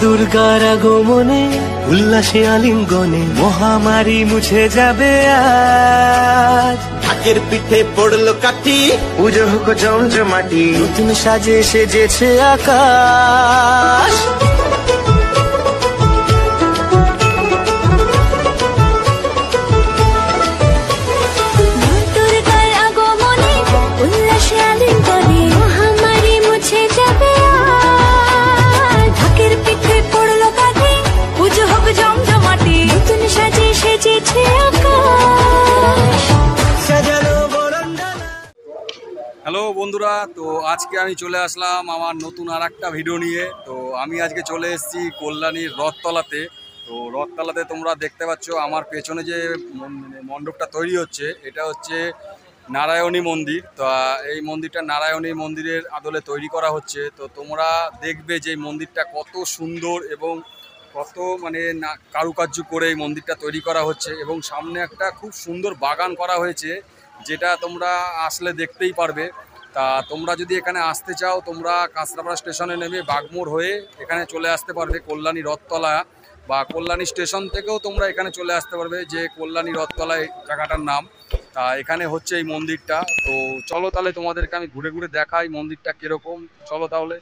দুর্গার আগমনে উল্লাসে আলিঙ্গনে মহামারী মুছে যাবে আজ। ঢাকের পিঠে পড়লো কাঠি, পুজো হোক জমজমাটি, নতুন সাজে সেজেছে আকাশ। হ্যালো বন্ধুরা, তো আজকে আমি চলে আসলাম আমার নতুন আর একটা ভিডিও নিয়ে। তো আমি আজকে চলে এসেছি কল্যাণীর রথতলাতে। তো রথতলাতে তোমরা দেখতে পাচ্ছ আমার পেছনে যে মণ্ডপটা তৈরি হচ্ছে, এটা হচ্ছে নারায়ণী মন্দির। তো এই মন্দিরটা নারায়ণী মন্দিরের আদলে তৈরি করা হচ্ছে। তো তোমরা দেখবে যে মন্দিরটা কত সুন্দর এবং কত কারুকার্য করে এই মন্দিরটা তৈরি করা হচ্ছে, এবং সামনে একটা খুব সুন্দর বাগান করা হয়েছে, যেটা তোমরা আসলে দেখতেই পারবে। তা তোমরা যদি এখানে আসতে চাও, তোমরা কাঁচরাপাড়া স্টেশনে নেমে বাগমোড় হয়ে এখানে চলে আসতে পারবে কল্যাণী রথতলা, বা কল্যাণী স্টেশন থেকেও তোমরা এখানে চলে আসতে পারবে, যে কল্যাণী রথতলা এই জায়গাটার নাম। তা এখানে হচ্ছে এই মন্দিরটা। তো চলো তাহলে তোমাদেরকে আমি ঘুরে ঘুরে দেখাই মন্দিরটা কীরকম। চলো তাহলে।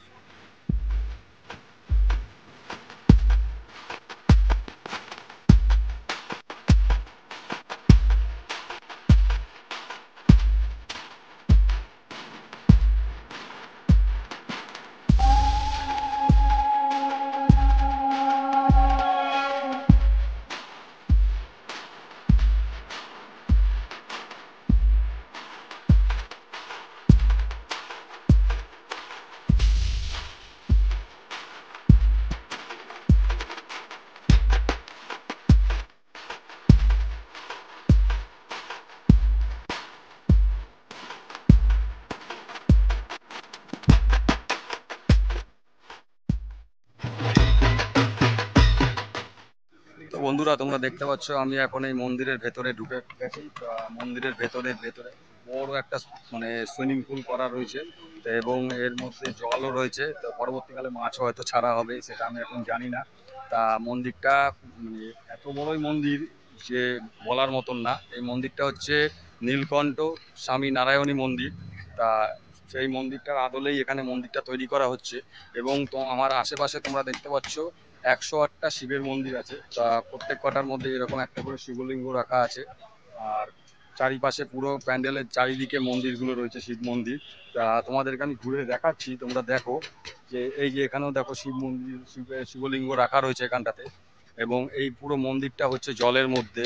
তো বন্ধুরা, তোমরা দেখতে পাচ্ছ আমি এখন এই মন্দিরের ভেতরে ঢুকে গেছি। মন্দিরের ভেতরে বড় একটা সুইমিং পুল করা রয়েছে, এবং এর মধ্যে জলও রয়েছে। তো পরবর্তীকালে মাছও হয়তো ছাড়া হবে, সেটা আমি এখন জানি না। তা মন্দিরটা এত বড়ই মন্দির যে বলার মতন না। এই মন্দিরটা হচ্ছে নীলকণ্ঠ স্বামী নারায়ণী মন্দির। তা সেই মন্দিরটার আদলেই এখানে মন্দিরটা তৈরি করা হচ্ছে। এবং তো আমার আশেপাশে তোমরা দেখতে পাচ্ছ 108টা শিবের মন্দির আছে। তা প্রত্যেক কটার মধ্যে এরকম একটা করে শিবলিঙ্গ রাখা আছে। আর চারিপাশে পুরো প্যান্ডেলের চারিদিকে মন্দিরগুলো রয়েছে, শিব মন্দির। তা তোমাদেরকে আমি ঘুরে দেখাচ্ছি, তোমরা দেখো যে এই যে এখানেও দেখো শিব মন্দির, শিবলিঙ্গ রাখা রয়েছে এখানটাতে। এবং এই পুরো মন্দিরটা হচ্ছে জলের মধ্যে।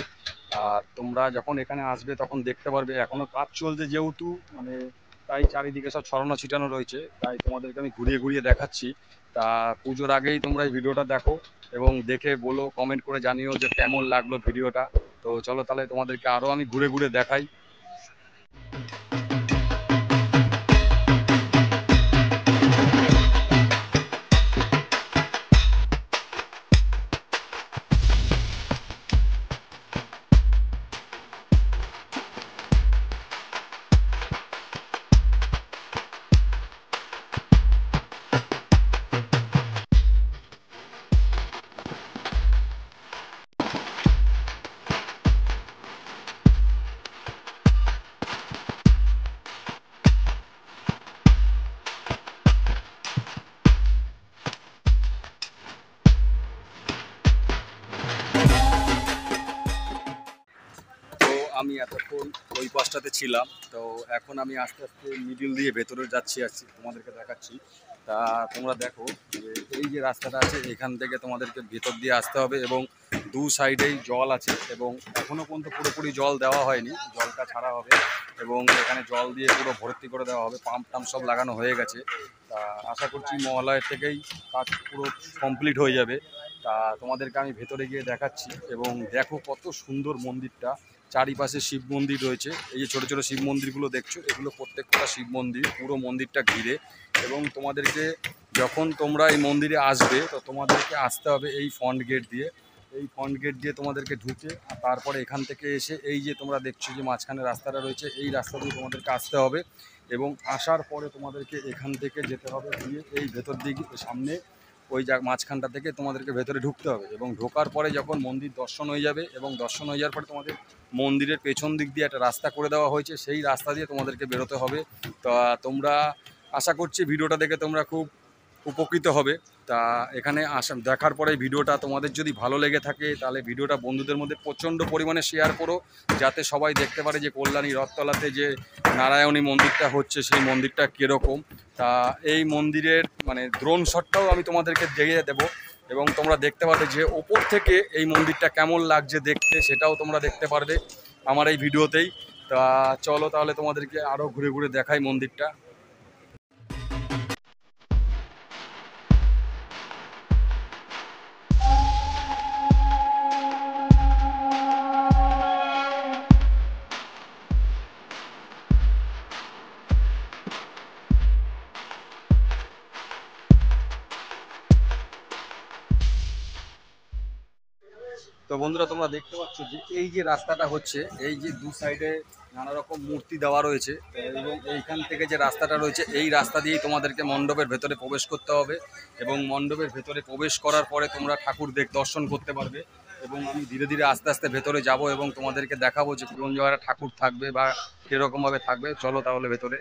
আর তোমরা যখন এখানে আসবে তখন দেখতে পারবে এখনো কাজ চলছে, যেহেতু তাই চারিদিকে সব ছড়ানো ছিটানো রয়েছে। তাই তোমাদেরকে আমি ঘুরিয়ে ঘুরিয়ে দেখাচ্ছি। তা পুজোর আগেই তোমরা এই ভিডিওটা দেখো, এবং দেখে বলো, কমেন্ট করে জানিও যে কেমন লাগলো ভিডিওটা। তো চলো তাহলে তোমাদেরকে আরও আমি ঘুরে ঘুরে দেখাই। আমি এতক্ষণ ওই পাশটাতে ছিলাম, তো এখন আমি আস্তে আস্তে মিডিল দিয়ে ভেতরে যাচ্ছি তোমাদেরকে দেখাচ্ছি। তা তোমরা দেখো যে এই যে রাস্তাটা আছে, এখান থেকে তোমাদেরকে ভেতর দিয়ে আসতে হবে, এবং দু সাইডেই জল আছে, এবং এখনও পর্যন্ত পুরোপুরি জল দেওয়া হয়নি, জলটা ছাড়া হবে। এবং এখানে জল দিয়ে পুরো ভর্তি করে দেওয়া হবে, পাম্প টাম্প সব লাগানো হয়ে গেছে। তা আশা করছি মহালয়ের থেকেই কাজ পুরো কমপ্লিট হয়ে যাবে। তা তোমাদেরকে আমি ভেতরে গিয়ে দেখাচ্ছি। এবং দেখো কত সুন্দর মন্দিরটা, চারিপাশে শিব মন্দির রয়েছে। এই যে ছোটো ছোটো শিব মন্দিরগুলো দেখছো, এগুলো প্রত্যেকটা শিব মন্দির পুরো মন্দিরটা ঘিরে। এবং তোমাদেরকে যখন তোমরা এই মন্দিরে আসবে, তো তোমাদেরকে আসতে হবে এই ফ্রন্ট গেট দিয়ে। এই ফ্রন্ট গেট দিয়ে তোমাদেরকে ঢুকে, আর তারপরে এখান থেকে এসে এই যে তোমরা দেখছো যে মাঝখানে রাস্তাটা রয়েছে, এই রাস্তা দিয়ে তোমাদেরকে আসতে হবে। এবং আসার পরে তোমাদেরকে এখান থেকে যেতে হবে, গিয়ে এই ভেতর দিকে সামনে ওই মাঝখানটা থেকে তোমাদেরকে ভেতরে ঢুকতে হবে, এবং ঢোকার পরে যখন মন্দির দর্শন হয়ে যাবে, এবং দর্শন হয়ে যাওয়ার পরে তোমাদের মন্দিরের পেছন দিক দিয়ে একটা রাস্তা করে দেওয়া হয়েছে, সেই রাস্তা দিয়ে তোমাদেরকে বেরোতে হবে। তা তোমরা আশা করছি ভিডিওটা দেখে তোমরা খুব উপকৃত হবে। তা এখানে দেখার পরে ভিডিওটা তোমাদের যদি ভালো লেগে থাকে তাহলে ভিডিওটা বন্ধুদের মধ্যে প্রচণ্ড পরিমাণে শেয়ার করো, যাতে সবাই দেখতে পারে যে কল্যাণী রথতলাতে যে নারায়ণী মন্দিরটা হচ্ছে সেই মন্দিরটা কীরকম। তা এই মন্দিরের মানে ড্রোন শটটাও আমি তোমাদেরকে দিয়ে দেবো, এবং তোমরা দেখতে পাবে যে ওপর থেকে এই মন্দিরটা কেমন লাগছে দেখতে, সেটাও তোমরা দেখতে পারবে আমার এই ভিডিওতেই। তা চলো তাহলে তোমাদেরকে আরও ঘুরে ঘুরে দেখাই মন্দিরটা। তো বন্ধুরা তোমরা দেখতে পাচ্ছ যে এই যে রাস্তাটা হচ্ছে, এই যে দু সাইডে নানা রকম মূর্তি দেওয়া রয়েছে, এবং এইখান থেকে যে রাস্তাটা রয়েছে এই রাস্তা দিয়েই তোমাদেরকে মণ্ডপের ভেতরে প্রবেশ করতে হবে, এবং মণ্ডপের ভেতরে প্রবেশ করার পরে তোমরা ঠাকুর দর্শন করতে পারবে। এবং আমি ধীরে ধীরে আস্তে আস্তে ভেতরে যাব এবং তোমাদেরকে দেখাবো যে কোন জায়গায় ঠাকুর থাকবে বা কীরকমভাবে থাকবে। চলো তাহলে ভেতরে।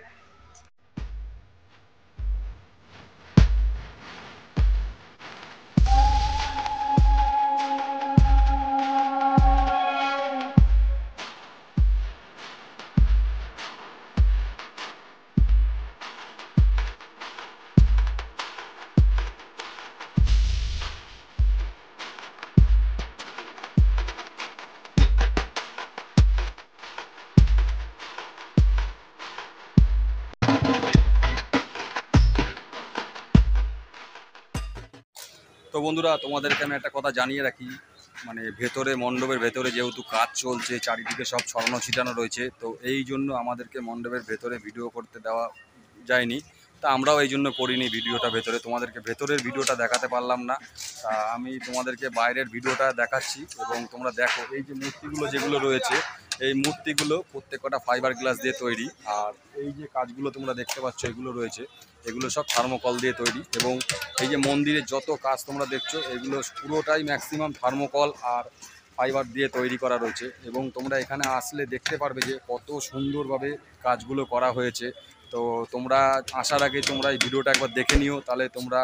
তো বন্ধুরা তোমাদেরকে আমি একটা কথা জানিয়ে রাখি, মানে ভেতরে মণ্ডপের ভেতরে যেহেতু কাজ চলছে, চারিদিকে সব ছড়ানো ছিটানো রয়েছে, তো এই জন্য আমাদেরকে মণ্ডপের ভেতরে ভিডিও করতে দেওয়া যায়নি। তা আমরাও এই জন্য করিনি ভিডিওটা ভেতরে, তোমাদেরকে ভেতরের ভিডিওটা দেখাতে পারলাম না। তা আমি তোমাদেরকে বাইরের ভিডিওটা দেখাচ্ছি, এবং তোমরা দেখো এই যে মূর্তিগুলো যেগুলো রয়েছে, এই মূর্তিগুলো প্রত্যেকটা ফাইবার গ্লাস দিয়ে তৈরি। আর এই যে কাজগুলো তোমরা দেখতে পাচ্ছ এগুলো রয়েছে, এগুলো সব থার্মোকল দিয়ে তৈরি। এবং এই যে মন্দিরের যত কাজ তোমরা দেখছো এগুলো পুরোটাই ম্যাক্সিমাম থার্মোকল আর ফাইবার দিয়ে তৈরি করা রয়েছে। এবং তোমরা এখানে আসলে দেখতে পারবে যে কত সুন্দরভাবে কাজগুলো করা হয়েছে। তো তোমরা আসার আগে তোমরা এই ভিডিওটা একবার দেখে নিও, তাহলে তোমরা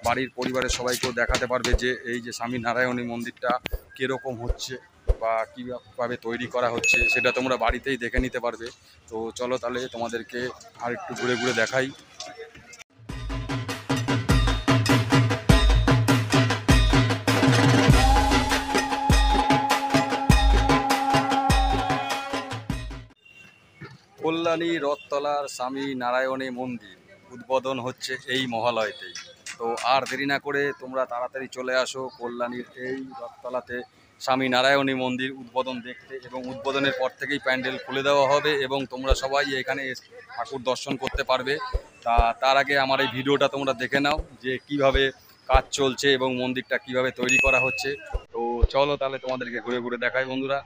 বাড়ির পরিবারের সবাইকেও দেখাতে পারবে যে এই যে স্বামী নারায়ণী মন্দিরটা কীরকম হচ্ছে বা কীভাবে তৈরি করা হচ্ছে, সেটা তোমরা বাড়িতেই দেখে নিতে পারবে। তো চলো তাহলে তোমাদেরকে আর একটু ঘুরে ঘুরে দেখাই। কল্যাণী রথতলার স্বামী নারায়ণী মন্দির উদ্বোধন হচ্ছে এই মহালয়তেই। তো আর দেরি না করে তোমরা তাড়াতাড়ি চলে আসো কল্যাণীর এই রথতলাতে স্বামী নারায়ণী মন্দির উদ্বোধন দেখতে, এবং উদ্বোধনের পর থেকেই প্যান্ডেল খুলে দেওয়া হবে এবং তোমরা সবাই এখানে ঠাকুর দর্শন করতে পারবে। তার আগে আমার এই ভিডিওটা তোমরা দেখে নাও যে কিভাবে কাজ চলছে এবং মন্দিরটা কিভাবে তৈরি করা হচ্ছে। তো চলো তাহলে তোমাদেরকে ঘুরে ঘুরে দেখাই বন্ধুরা।